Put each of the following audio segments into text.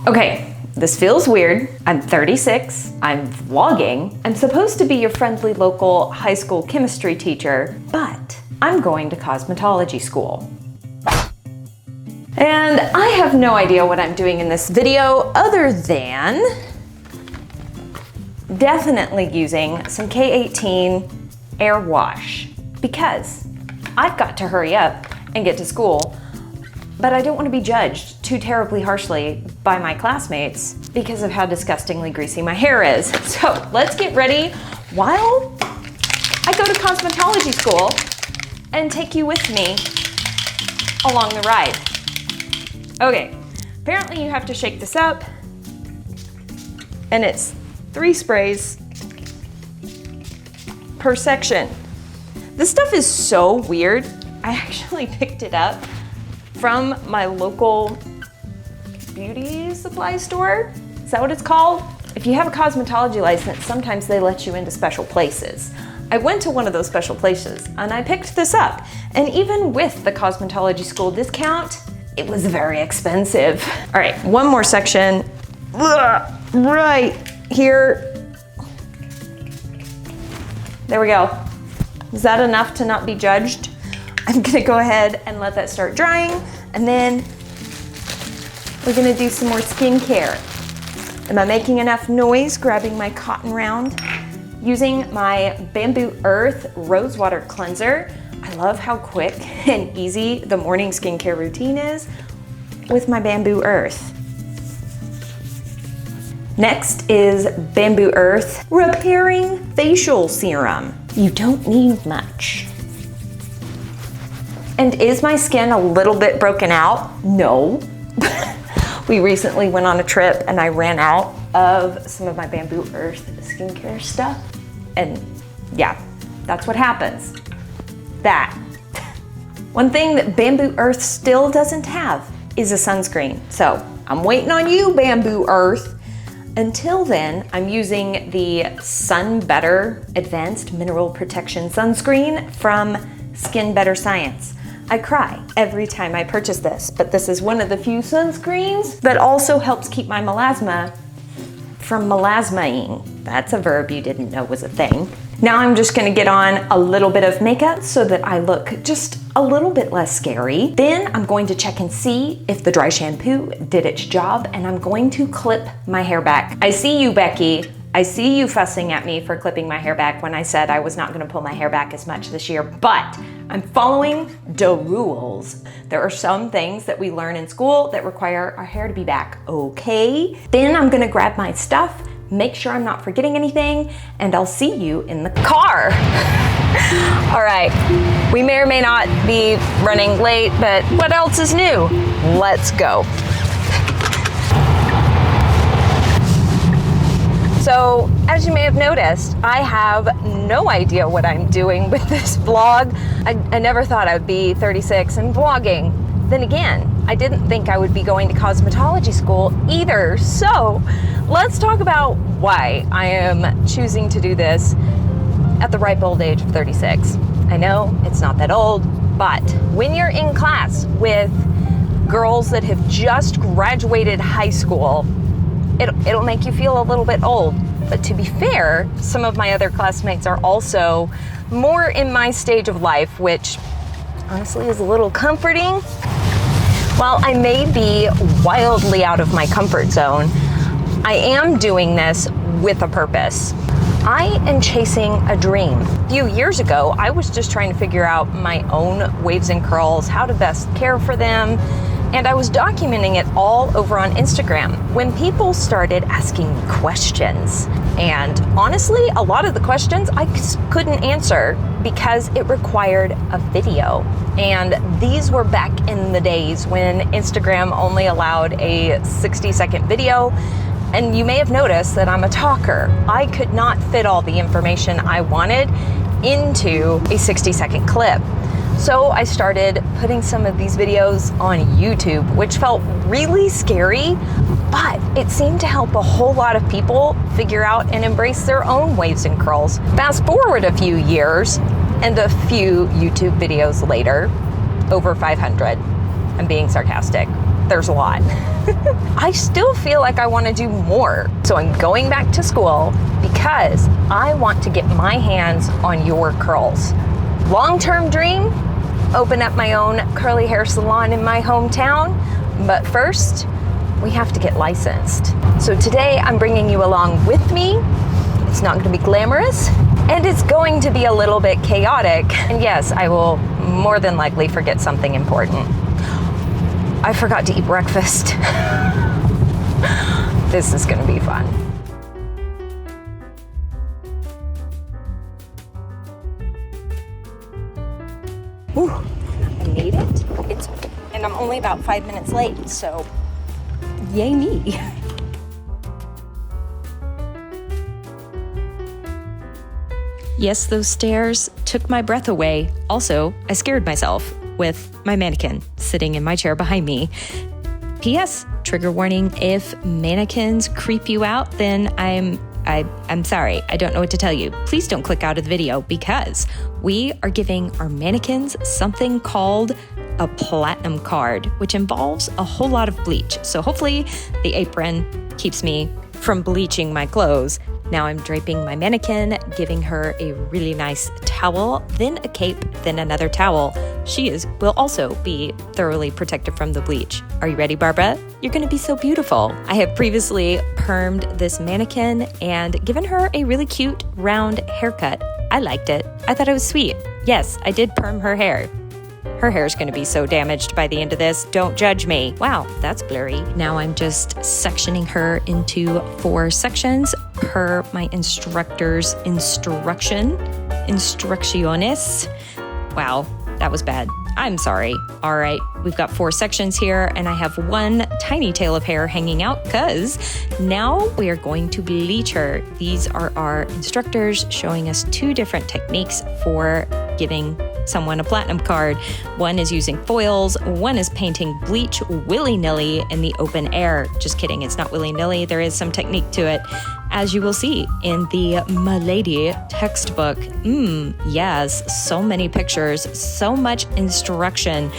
Okay, this feels weird. I'm 36, I'm vlogging. I'm supposed to be your friendly local high school chemistry teacher, but I'm going to cosmetology school. And I have no idea what I'm doing in this video other than definitely using some K18 air wash because I've got to hurry up and get to school, but I don't want to be judged too terribly harshly by my classmates because of how disgustingly greasy my hair is. So let's get ready while I go to cosmetology school and take you with me along the ride. Okay, apparently you have to shake this up, and it's 3 sprays per section. This stuff is so weird. I actually picked it up from my local beauty supply store. Is that what it's called? If you have a cosmetology license, sometimes they let you into special places. I went to one of those special places and I picked this up. And even with the cosmetology school discount, it was very expensive. All right, one more section. Right here. There we go. Is that enough to not be judged? I'm gonna go ahead and let that start drying, and then we're gonna do some more skincare. Am I making enough noise grabbing my cotton round? Using my Bamboo Earth Rose Water Cleanser. I love how quick and easy the morning skincare routine is with my Bamboo Earth. Next is Bamboo Earth Repairing Facial Serum. You don't need much. And is my skin a little bit broken out? No. We recently went on a trip and I ran out of some of my Bamboo Earth skincare stuff. And yeah, that's what happens. That. One thing that Bamboo Earth still doesn't have is a sunscreen. So I'm waiting on you, Bamboo Earth. Until then, I'm using the Sun Better Advanced Mineral Protection Sunscreen from Skin Better Science. I cry every time I purchase this, but this is one of the few sunscreens that also helps keep my melasma from melasmaing. That's a verb you didn't know was a thing. Now I'm just gonna get on a little bit of makeup so that I look just a little bit less scary. Then I'm going to check and see if the dry shampoo did its job, and I'm going to clip my hair back. I see you, Becky. I see you fussing at me for clipping my hair back when I said I was not gonna pull my hair back as much this year, but I'm following the rules. There are some things that we learn in school that require our hair to be back, okay? Then I'm gonna grab my stuff, make sure I'm not forgetting anything, and I'll see you in the car. All right, we may or may not be running late, but what else is new? Let's go. So, as you may have noticed, I have no idea what I'm doing with this vlog. I never thought I would be 36 and vlogging. Then again, I didn't think I would be going to cosmetology school either. So, let's talk about why I am choosing to do this at the ripe old age of 36. I know it's not that old, but when you're in class with girls that have just graduated high school, it'll make you feel a little bit old. But to be fair, some of my other classmates are also more in my stage of life, which honestly is a little comforting. While I may be wildly out of my comfort zone, I am doing this with a purpose. I am chasing a dream. A few years ago, I was just trying to figure out my own waves and curls, how to best care for them, and I was documenting it all over on Instagram when people started asking me questions. And honestly, a lot of the questions I couldn't answer because it required a video. And these were back in the days when Instagram only allowed a 60-second video. And you may have noticed that I'm a talker. I could not fit all the information I wanted into a 60-second clip. So I started putting some of these videos on YouTube, which felt really scary, but it seemed to help a whole lot of people figure out and embrace their own waves and curls. Fast forward a few years, and a few YouTube videos later, over 500. I'm being sarcastic. there's a lot. I still feel like I want to do more. So I'm going back to school because I want to get my hands on your curls. Long-term dream, open up my own curly hair salon in my hometown. But first, we have to get licensed. So today I'm bringing you along with me. It's not going to be glamorous, and it's going to be a little bit chaotic. And yes, I will more than likely forget something important. I forgot to eat breakfast. This is going to be fun. Whew, I made it. And I'm only about 5 minutes late, so yay me. Yes, those stairs took my breath away. Also, I scared myself with my mannequin sitting in my chair behind me. P.S. Trigger warning, if mannequins creep you out, then I'm sorry. I don't know what to tell you. Please don't click out of the video because we are giving our mannequins something called a platinum card, which involves a whole lot of bleach. So hopefully the apron keeps me from bleaching my clothes. Now I'm draping my mannequin, giving her a really nice towel, then a cape, then another towel. She will also be thoroughly protected from the bleach. Are you ready, Barbara? You're gonna be so beautiful. I have previously permed this mannequin and given her a really cute round haircut. I liked it. I thought it was sweet. Yes, I did perm her hair. Her hair's gonna be so damaged by the end of this. Don't judge me. Wow, that's blurry. Now I'm just sectioning her into 4 sections per my instructor's instrucciones. Wow, that was bad. I'm sorry. All right, we've got 4 sections here and I have 1 tiny tail of hair hanging out because now we are going to bleach her. These are our instructors showing us 2 different techniques for giving someone a platinum card. One is using foils, one is painting bleach willy-nilly in the open air. Just kidding, it's not willy-nilly. There is some technique to it, as you will see in the Milady textbook. Yes, so many pictures, so much instruction.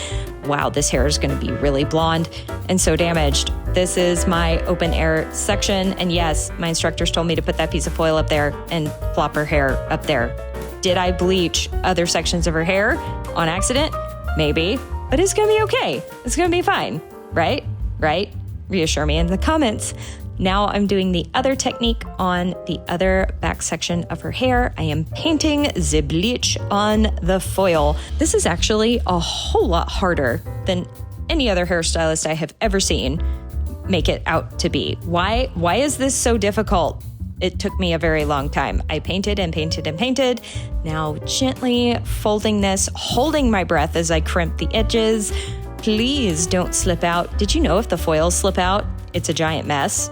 Wow, this hair is going to be really blonde and so damaged. This is my open air section, and yes, my instructors told me to put that piece of foil up there and plop her hair up there. Did I bleach other sections of her hair on accident? Maybe, but it's gonna be okay. It's gonna be fine, right? Right? Reassure me in the comments. Now I'm doing the other technique on the other back section of her hair. I am painting the bleach on the foil. This is actually a whole lot harder than any other hairstylist I have ever seen make it out to be. Why is this so difficult? It took me a very long time. I painted and painted and painted. Now gently folding this, holding my breath as I crimp the edges. Please don't slip out. Did you know if the foils slip out, it's a giant mess?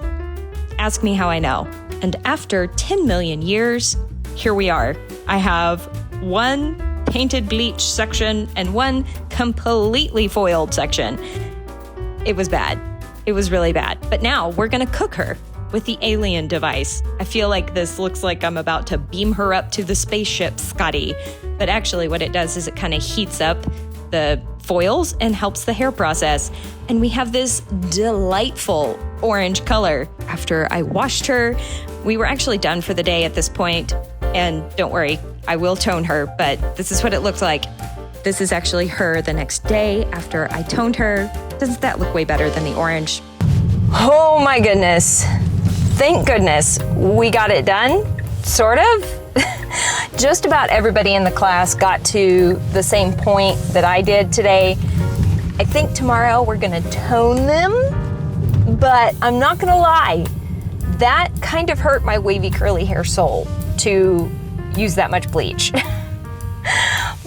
Ask me how I know. And after 10 million years, here we are. I have 1 painted bleach section and 1 completely foiled section. It was bad. It was really bad. But now we're gonna cook her with the alien device. I feel like this looks like I'm about to beam her up to the spaceship, Scotty. But actually what it does is it kind of heats up the foils and helps the hair process. And we have this delightful orange color. After I washed her, we were actually done for the day at this point. And don't worry, I will tone her, but this is what it looked like. This is actually her the next day after I toned her. Doesn't that look way better than the orange? Oh my goodness. Thank goodness we got it done, sort of. Just about everybody in the class got to the same point that I did today. I think tomorrow we're gonna tone them, but I'm not gonna lie, that kind of hurt my wavy curly hair soul to use that much bleach.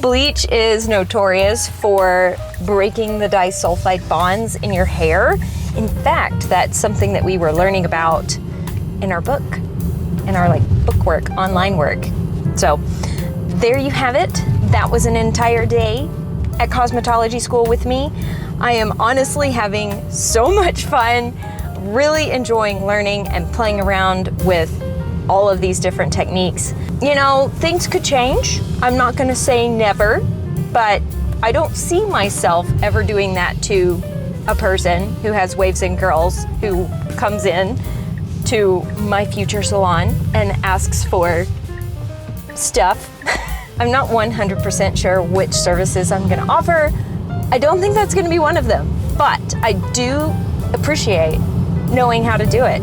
Bleach is notorious for breaking the disulfide bonds in your hair. In fact, that's something that we were learning about in our book, in our book work, online work. So there you have it. That was an entire day at cosmetology school with me. I am honestly having so much fun, really enjoying learning and playing around with all of these different techniques. You know, things could change. I'm not gonna say never, but I don't see myself ever doing that to a person who has waves and curls who comes in to my future salon and asks for stuff. I'm not 100% sure which services I'm gonna offer. I don't think that's gonna be one of them, but I do appreciate knowing how to do it.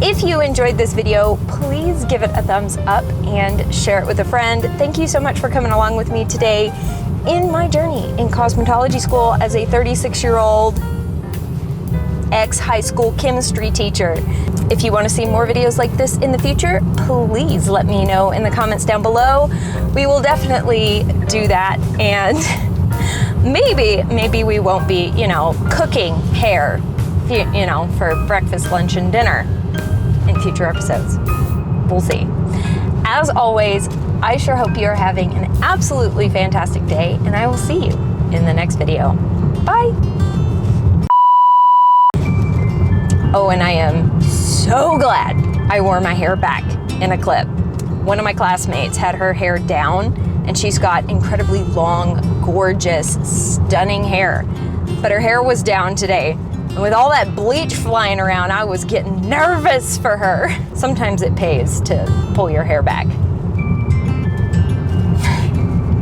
If you enjoyed this video, please give it a thumbs up and share it with a friend. Thank you so much for coming along with me today in my journey in cosmetology school as a 36-year-old ex-high school chemistry teacher. If you want to see more videos like this in the future, please let me know in the comments down below. We will definitely do that, and maybe we won't be, cooking hair, for breakfast, lunch, and dinner in future episodes. We'll see. As always, I sure hope you're having an absolutely fantastic day, and I will see you in the next video. Bye. Oh, and I am so glad I wore my hair back in a clip. One of my classmates had her hair down, and she's got incredibly long, gorgeous, stunning hair. But her hair was down today. And with all that bleach flying around, I was getting nervous for her. Sometimes it pays to pull your hair back.